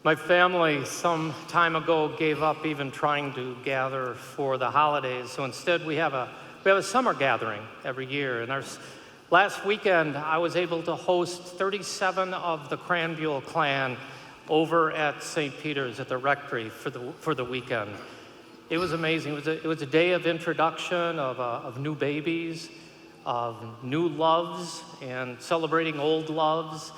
My family some time ago gave up even trying to gather for the holidays, so instead we have a summer gathering every year. And last weekend I was able to host 37 of the Cranbuell clan over at St. Peter's at the rectory for the weekend. It was amazing. It was a day of introduction of new babies, of new loves, and celebrating old loves,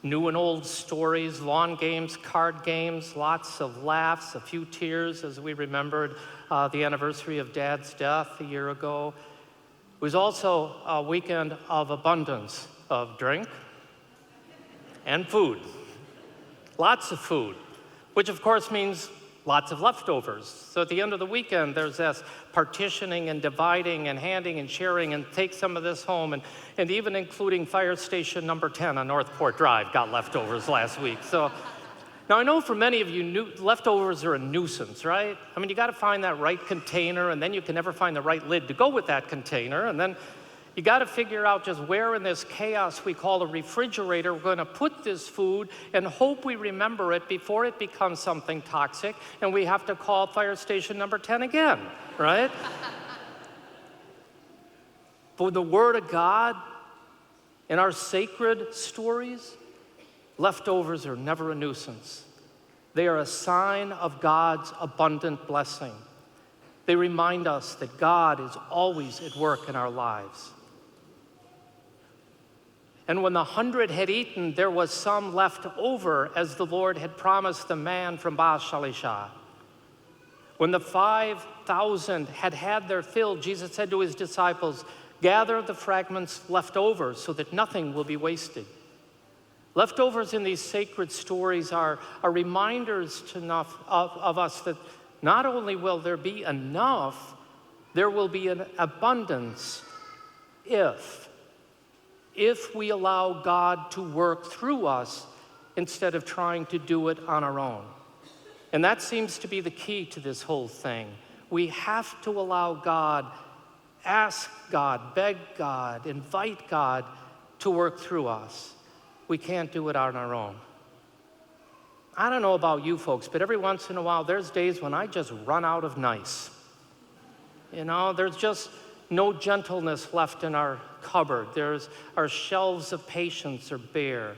new and old stories, lawn games, card games, lots of laughs, a few tears as we remembered the anniversary of Dad's death a year ago. It was also a weekend of abundance of drink and food. Lots of food, which of course means lots of leftovers. So at the end of the weekend, there's this partitioning and dividing and handing and sharing and take some of this home, and even including fire station number 10 on Northport Drive got leftovers last week. So now I know for many of you, leftovers are a nuisance, right? I mean, you gotta find that right container, and then you can never find the right lid to go with that container, and then you got to figure out just where in this chaos we call a refrigerator we're going to put this food and hope we remember it before it becomes something toxic and we have to call fire station number 10 again, right? But the Word of God and our sacred stories, leftovers are never a nuisance. They are a sign of God's abundant blessing. They remind us that God is always at work in our lives. And when the 100 had eaten, there was some left over, as the Lord had promised the man from Baal Shalisha. When the 5,000 had had their fill, Jesus said to his disciples, "Gather the fragments left over so that nothing will be wasted." Leftovers in these sacred stories are reminders of us that not only will there be enough, there will be an abundance if we allow God to work through us instead of trying to do it on our own. And that seems to be the key to this whole thing. We have to allow God, ask God, beg God, invite God to work through us. We can't do it on our own. I don't know about you folks, but every once in a while, there's days when I just run out of nice. You know, there's just no gentleness left in our cupboard. Our shelves of patience are bare.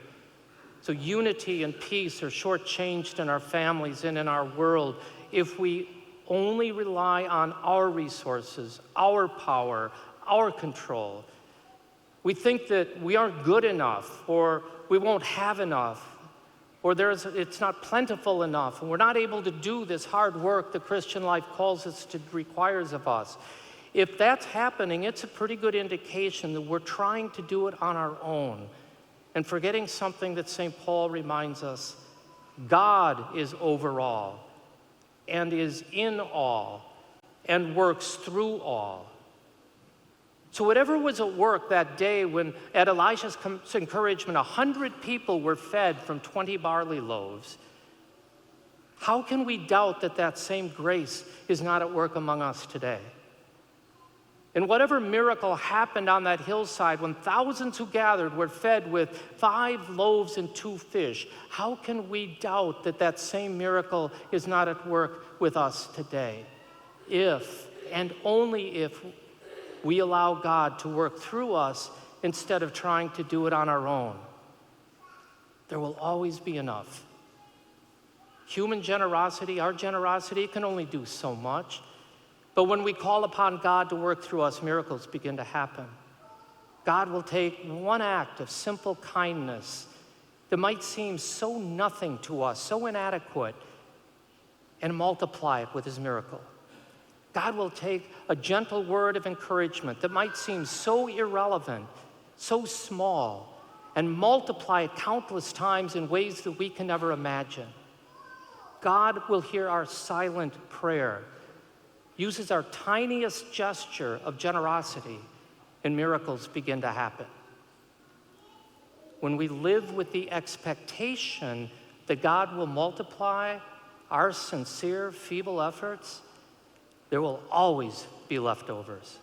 So unity and peace are shortchanged in our families and in our world if we only rely on our resources, our power, our control. We think that we aren't good enough, or we won't have enough, or it's not plentiful enough, and we're not able to do this hard work the Christian life calls us to, requires of us. If that's happening, it's a pretty good indication that we're trying to do it on our own and forgetting something that St. Paul reminds us: God is over all and is in all and works through all. So whatever was at work that day when, at Elisha's encouragement, 100 people were fed from 20 barley loaves, how can we doubt that that same grace is not at work among us today? And whatever miracle happened on that hillside when thousands who gathered were fed with 5 loaves and 2 fish, how can we doubt that that same miracle is not at work with us today? If, and only if, we allow God to work through us instead of trying to do it on our own. There will always be enough. Human generosity, our generosity, can only do so much. But when we call upon God to work through us, miracles begin to happen. God will take one act of simple kindness that might seem so nothing to us, so inadequate, and multiply it with his miracle. God will take a gentle word of encouragement that might seem so irrelevant, so small, and multiply it countless times in ways that we can never imagine. God will hear our silent prayer, uses our tiniest gesture of generosity, and miracles begin to happen. When we live with the expectation that God will multiply our sincere, feeble efforts, there will always be leftovers.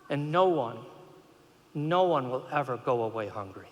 And no one will ever go away hungry.